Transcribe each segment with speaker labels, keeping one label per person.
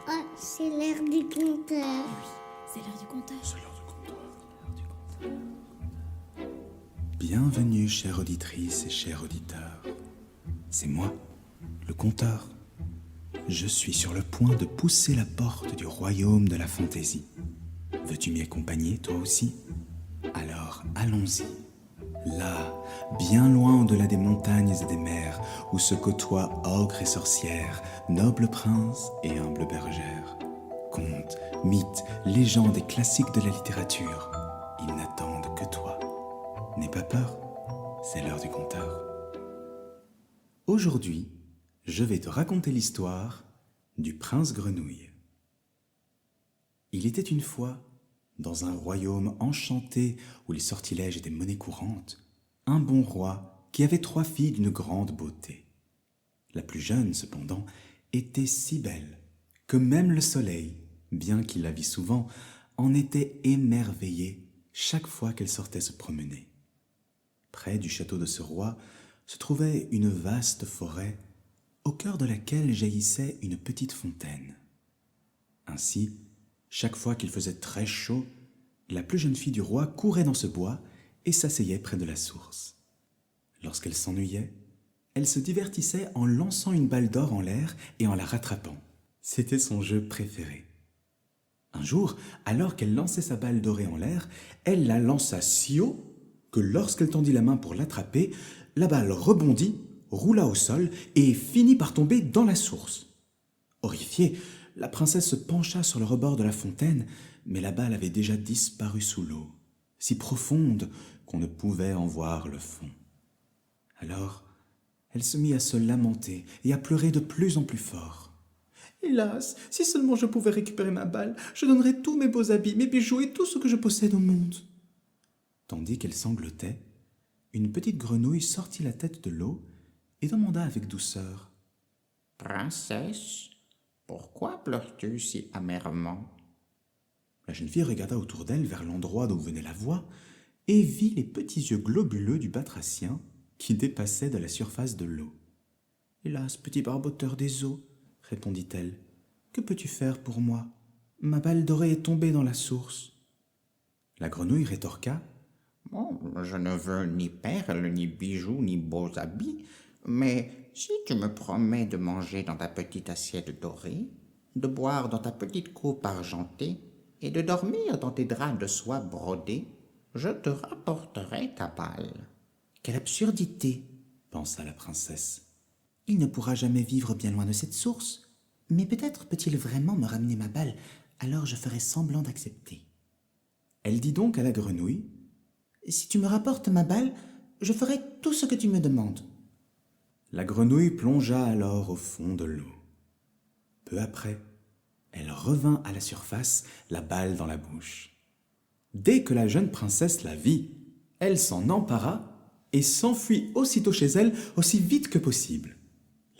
Speaker 1: Oh, c'est l'heure du conteur.
Speaker 2: Oui, c'est l'heure du compteur.
Speaker 3: C'est l'heure du compteur. Bienvenue, chère auditrice et chers auditeurs. C'est moi, le conteur. Je suis sur le point de pousser la porte du royaume de la fantaisie. Veux-tu m'y accompagner, toi aussi? Alors, allons-y. Là, bien loin au-delà des montagnes et des mers, où se côtoient ogres et sorcières, nobles princes et humbles bergères. Contes, mythes, légendes et classiques de la littérature, ils n'attendent que toi. N'aie pas peur, c'est l'heure du conteur. Aujourd'hui, je vais te raconter l'histoire du prince Grenouille. Il était une fois, dans un royaume enchanté où les sortilèges étaient monnaie courante, un bon roi qui avait 3 filles d'une grande beauté. La plus jeune, cependant, était si belle que même le soleil, bien qu'il la vît souvent, en était émerveillé chaque fois qu'elle sortait se promener. Près du château de ce roi se trouvait une vaste forêt au cœur de laquelle jaillissait une petite fontaine. Ainsi, chaque fois qu'il faisait très chaud, la plus jeune fille du roi courait dans ce bois et s'asseyait près de la source. Lorsqu'elle s'ennuyait, elle se divertissait en lançant une balle d'or en l'air et en la rattrapant. C'était son jeu préféré. Un jour, alors qu'elle lançait sa balle dorée en l'air, elle la lança si haut que lorsqu'elle tendit la main pour l'attraper, la balle rebondit, roula au sol et finit par tomber dans la source. Horrifiée, la princesse se pencha sur le rebord de la fontaine, mais la balle avait déjà disparu sous l'eau, si profonde qu'on ne pouvait en voir le fond. Alors, elle se mit à se lamenter et à pleurer de plus en plus fort. « Hélas, si seulement je pouvais récupérer ma balle, je donnerais tous mes beaux habits, mes bijoux et tout ce que je possède au monde. » Tandis qu'elle sanglotait, une petite grenouille sortit la tête de l'eau et demanda avec douceur.
Speaker 4: « Princesse, pourquoi pleures-tu si amèrement ?»
Speaker 3: La jeune fille regarda autour d'elle vers l'endroit d'où venait la voix et vit les petits yeux globuleux du batracien qui dépassaient de la surface de l'eau. « Hélas, petit barboteur des eaux, répondit-elle, que peux-tu faire pour moi? Ma balle dorée est tombée dans la source. » La grenouille rétorqua.
Speaker 4: « Bon, je ne veux ni perles, ni bijoux, ni beaux habits, mais si tu me promets de manger dans ta petite assiette dorée, de boire dans ta petite coupe argentée et de dormir dans tes draps de soie brodés, je te rapporterai ta balle. »
Speaker 5: « Quelle absurdité !» pensa la princesse. « Il ne pourra jamais vivre bien loin de cette source, mais peut-être peut-il vraiment me ramener ma balle, alors je ferai semblant d'accepter. »
Speaker 3: Elle dit donc à la grenouille.
Speaker 5: « Si tu me rapportes ma balle, je ferai tout ce que tu me demandes. »
Speaker 3: La grenouille plongea alors au fond de l'eau. Peu après, elle revint à la surface, la balle dans la bouche. Dès que la jeune princesse la vit, elle s'en empara et s'enfuit aussitôt chez elle aussi vite que possible.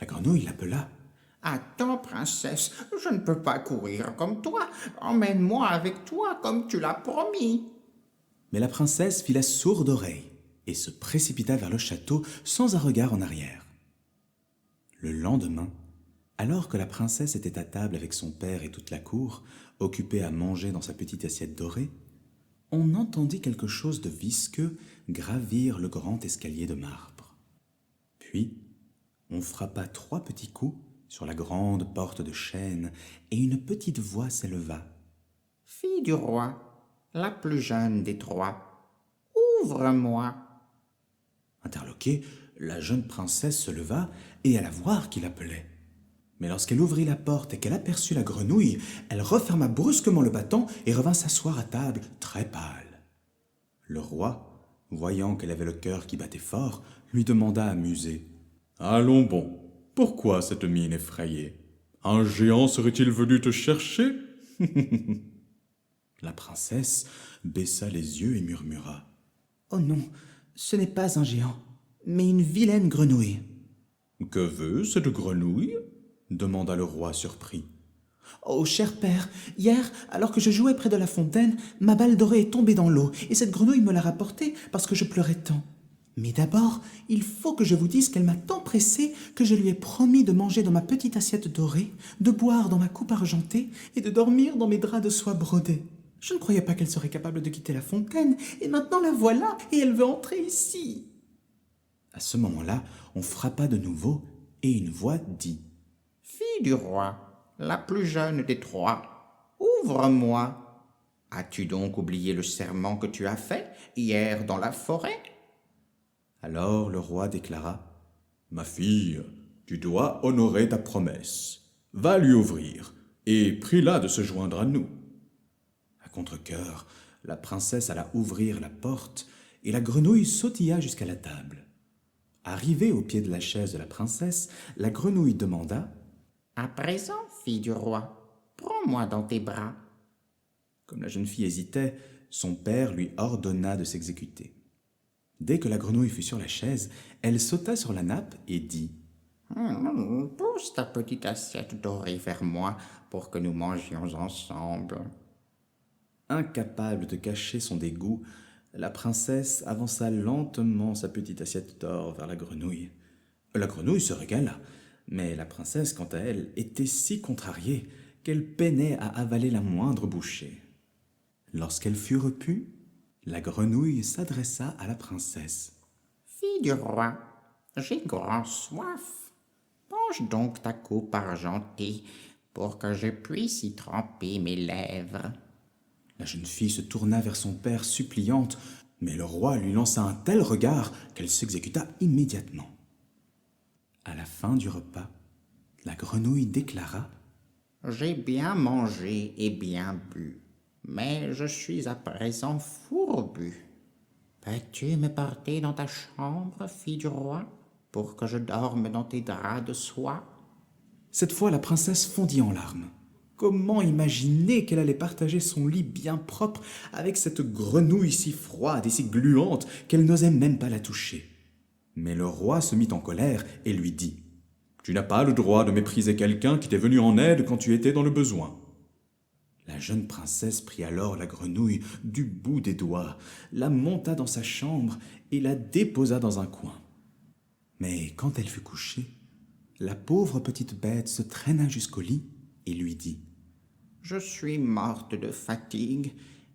Speaker 3: La grenouille l'appela.
Speaker 4: « Attends, princesse, je ne peux pas courir comme toi. Emmène-moi avec toi comme tu l'as promis. »
Speaker 3: Mais la princesse fit la sourde oreille et se précipita vers le château sans un regard en arrière. Le lendemain, alors que la princesse était à table avec son père et toute la cour, occupée à manger dans sa petite assiette dorée, on entendit quelque chose de visqueux gravir le grand escalier de marbre. Puis, on frappa 3 petits coups sur la grande porte de chêne et une petite voix s'éleva.
Speaker 4: « Fille du roi, la plus jeune des 3, ouvre-moi. »
Speaker 3: Interloquée, la jeune princesse se leva et alla voir qui l'appelait. Mais lorsqu'elle ouvrit la porte et qu'elle aperçut la grenouille, elle referma brusquement le battant et revint s'asseoir à table, très pâle. Le roi, voyant qu'elle avait le cœur qui battait fort, lui demanda amusé. « Allons bon, pourquoi cette mine effrayée? Un géant serait-il venu te chercher ?» La princesse baissa les yeux et murmura.
Speaker 5: « Oh non, ce n'est pas un géant, mais une vilaine grenouille. »«
Speaker 3: Que veut cette grenouille ?» demanda le roi surpris.
Speaker 5: « Oh, cher père, hier, alors que je jouais près de la fontaine, ma balle dorée est tombée dans l'eau, et cette grenouille me l'a rapportée parce que je pleurais tant. » Mais d'abord, il faut que je vous dise qu'elle m'a tant pressé que je lui ai promis de manger dans ma petite assiette dorée, de boire dans ma coupe argentée et de dormir dans mes draps de soie brodés. Je ne croyais pas qu'elle serait capable de quitter la fontaine, et maintenant la voilà, et elle veut entrer ici. »
Speaker 3: À ce moment-là, on frappa de nouveau, et une voix dit
Speaker 4: « Fille du roi, la plus jeune des trois, ouvre-moi. As-tu donc oublié le serment que tu as fait hier dans la forêt ?»
Speaker 3: Alors le roi déclara « Ma fille, tu dois honorer ta promesse. Va lui ouvrir, et prie-la de se joindre à nous. » À contre-cœur, la princesse alla ouvrir la porte, et la grenouille sautilla jusqu'à la table. Arrivée au pied de la chaise de la princesse, la grenouille demanda
Speaker 4: « À présent, fille du roi, prends-moi dans tes bras. »
Speaker 3: Comme la jeune fille hésitait, son père lui ordonna de s'exécuter. Dès que la grenouille fut sur la chaise, elle sauta sur la nappe et dit
Speaker 4: « Pousse ta petite assiette dorée vers moi pour que nous mangions ensemble. »
Speaker 3: Incapable de cacher son dégoût, la princesse avança lentement sa petite assiette d'or vers la grenouille. La grenouille se régala, mais la princesse, quant à elle, était si contrariée qu'elle peinait à avaler la moindre bouchée. Lorsqu'elle fut repue, la grenouille s'adressa à la princesse.
Speaker 4: « Fille du roi, j'ai grand soif. Mange donc ta coupe argentée pour que je puisse y tremper mes lèvres. »
Speaker 3: La jeune fille se tourna vers son père suppliante, mais le roi lui lança un tel regard qu'elle s'exécuta immédiatement. À la fin du repas, la grenouille déclara
Speaker 4: « J'ai bien mangé et bien bu, mais je suis à présent fourbu. Peux-tu me porter dans ta chambre, fille du roi, pour que je dorme dans tes draps de soie ?»
Speaker 3: Cette fois, la princesse fondit en larmes. Comment imaginer qu'elle allait partager son lit bien propre avec cette grenouille si froide et si gluante qu'elle n'osait même pas la toucher. Mais le roi se mit en colère et lui dit « Tu n'as pas le droit de mépriser quelqu'un qui t'est venu en aide quand tu étais dans le besoin. » La jeune princesse prit alors la grenouille du bout des doigts, la monta dans sa chambre et la déposa dans un coin. Mais quand elle fut couchée, la pauvre petite bête se traîna jusqu'au lit et lui dit
Speaker 4: « Je suis morte de fatigue.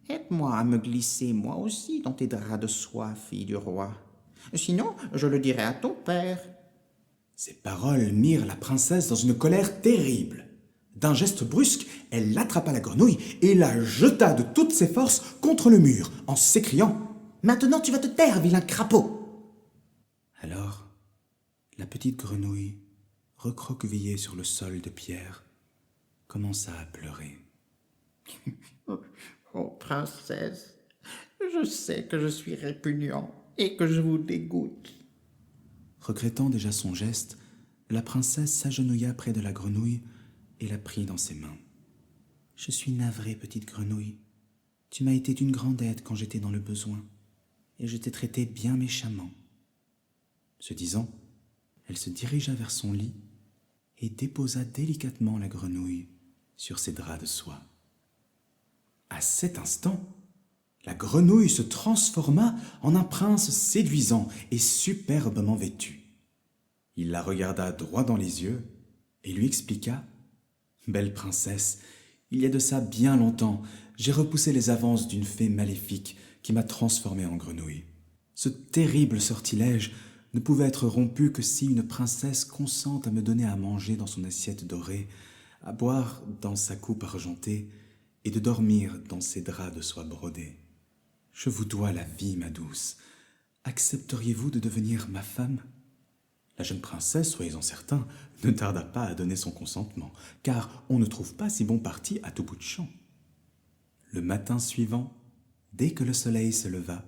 Speaker 4: Aide-moi à me glisser moi aussi dans tes draps de soie, fille du roi. Sinon, je le dirai à ton père. »
Speaker 3: Ces paroles mirent la princesse dans une colère terrible. D'un geste brusque, elle attrapa la grenouille et la jeta de toutes ses forces contre le mur en s'écriant « Maintenant tu vas te taire, vilain crapaud !» Alors, la petite grenouille, recroquevillée sur le sol de pierre, commença à pleurer.
Speaker 4: « Oh, princesse, je sais que je suis répugnant et que je vous dégoûte. »
Speaker 3: Regrettant déjà son geste, la princesse s'agenouilla près de la grenouille et la prit dans ses mains. « Je suis navrée, petite grenouille. Tu m'as été d'une grande aide quand j'étais dans le besoin, et je t'ai traité bien méchamment. » Ce disant, elle se dirigea vers son lit et déposa délicatement la grenouille sur ses draps de soie. À cet instant, la grenouille se transforma en un prince séduisant et superbement vêtu. Il la regarda droit dans les yeux et lui expliqua « Belle princesse, il y a de ça bien longtemps, j'ai repoussé les avances d'une fée maléfique qui m'a transformé en grenouille. Ce terrible sortilège ne pouvait être rompu que si une princesse consente à me donner à manger dans son assiette dorée, à boire dans sa coupe argentée et de dormir dans ses draps de soie brodée. Je vous dois la vie, ma douce. Accepteriez-vous de devenir ma femme ?» La jeune princesse, soyez-en certains, ne tarda pas à donner son consentement, car on ne trouve pas si bon parti à tout bout de champ. Le matin suivant, dès que le soleil se leva,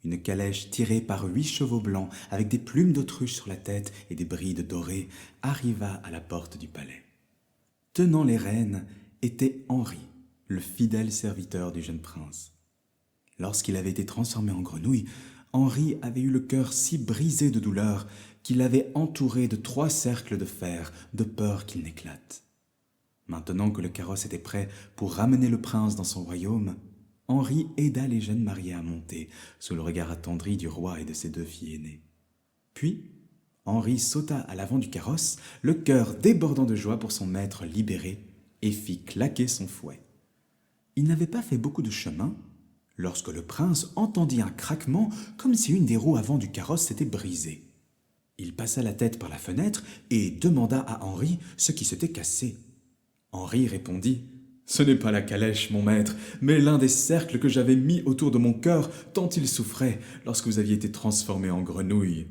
Speaker 3: une calèche tirée par 8 chevaux blancs avec des plumes d'autruche sur la tête et des brides dorées arriva à la porte du palais. Tenant les rênes était Henri, le fidèle serviteur du jeune prince. Lorsqu'il avait été transformé en grenouille, Henri avait eu le cœur si brisé de douleur qu'il l'avait entouré de 3 cercles de fer, de peur qu'il n'éclate. Maintenant que le carrosse était prêt pour ramener le prince dans son royaume, Henri aida les jeunes mariés à monter, sous le regard attendri du roi et de ses 2 filles aînées. Puis, Henri sauta à l'avant du carrosse, le cœur débordant de joie pour son maître libéré, et fit claquer son fouet. Il n'avait pas fait beaucoup de chemin, lorsque le prince entendit un craquement comme si une des roues avant du carrosse s'était brisée. Il passa la tête par la fenêtre et demanda à Henri ce qui s'était cassé. Henri répondit « Ce n'est pas la calèche, mon maître, mais l'un des cercles que j'avais mis autour de mon cœur tant il souffrait lorsque vous aviez été transformé en grenouille. »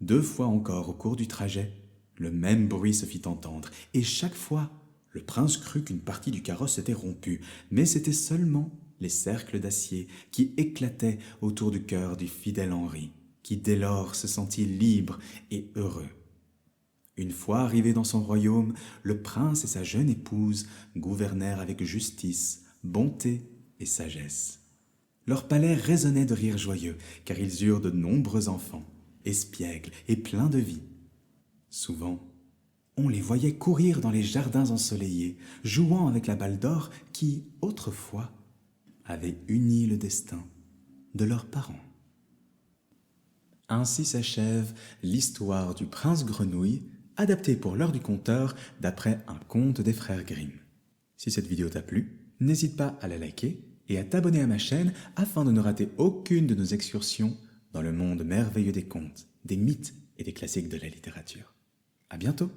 Speaker 3: 2 fois encore au cours du trajet, le même bruit se fit entendre, et chaque fois, le prince crut qu'une partie du carrosse s'était rompue, mais c'étaient seulement les cercles d'acier qui éclataient autour du cœur du fidèle Henri, qui dès lors se sentit libre et heureux. Une fois arrivé dans son royaume, le prince et sa jeune épouse gouvernèrent avec justice, bonté et sagesse. Leur palais résonnait de rires joyeux, car ils eurent de nombreux enfants, espiègles et pleins de vie. Souvent, on les voyait courir dans les jardins ensoleillés, jouant avec la balle d'or qui, autrefois, avait uni le destin de leurs parents. Ainsi s'achève l'histoire du prince Grenouille, adaptée pour l'heure du conteur d'après un conte des frères Grimm. Si cette vidéo t'a plu, n'hésite pas à la liker et à t'abonner à ma chaîne afin de ne rater aucune de nos excursions dans le monde merveilleux des contes, des mythes et des classiques de la littérature. À bientôt!